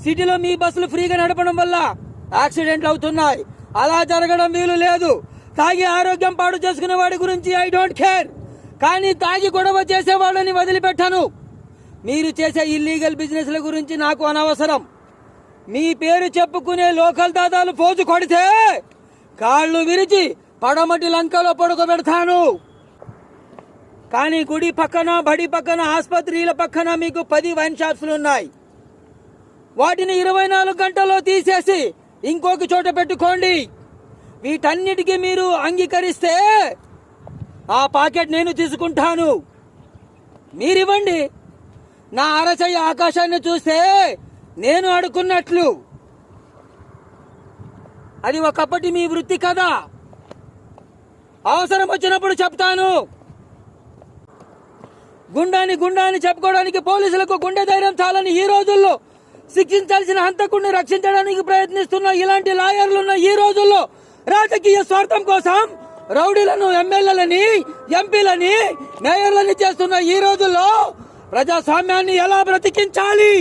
సిటీలో మీ బస్సులు ఫ్రీగా నడపడం వల్ల యాక్సిడెంట్లు అవుతున్నాయి. అలా జరగడం వీలు లేదు. తాగి ఆరోగ్యం పాడు చేసుకునే వాడి గురించి ఐ డోంట్ కేర్, కానీ తాగి గొడవ చేసేవాళ్ళని వదిలిపెట్టాను. మీరు చేసే ఇల్లీగల్ బిజినెస్ల గురించి నాకు అనవసరం. మీ పేరు చెప్పుకునే లోకల్ దాదాలు పోజు కొడితే కాళ్ళు విరిచి పడమటి లంకలో పడుకోబెడతాను. కానీ గుడి పక్కన, బడి పక్కన, ఆసుపత్రిల పక్కన మీకు 10 వైన్ షాప్స్లు ఉన్నాయి. వాటిని 24 గంటల్లో తీసేసి ఇంకొక చోట పెట్టుకోండి. వీటన్నిటికీ మీరు అంగీకరిస్తే ఆ పాకెట్ నేను తీసుకుంటాను. మీరివ్వండి. నా అరచయ్య ఆకాశాన్ని చూస్తే నేను అడుక్కున్నట్లు. అది ఒకప్పటి మీ వృత్తి కదా. అవసరం వచ్చినప్పుడు చెప్తాను. గుండాని చెప్పుకోవడానికి పోలీసులకు గుండె ధైర్యం చాలని ఈ రోజుల్లో శిక్షించాల్సిన హంతకుడిని రక్షించడానికి ప్రయత్నిస్తున్న ఇలాంటి లాయర్లున్న ఈ రోజుల్లో రాజకీయ స్వార్థం కోసం రౌడీలను ఎమ్మెల్యేలని, ఎంపీలని, మేయర్లని చేస్తున్న ఈ రోజుల్లో ప్రజాస్వామ్యాన్ని ఎలా బ్రతికించాలి?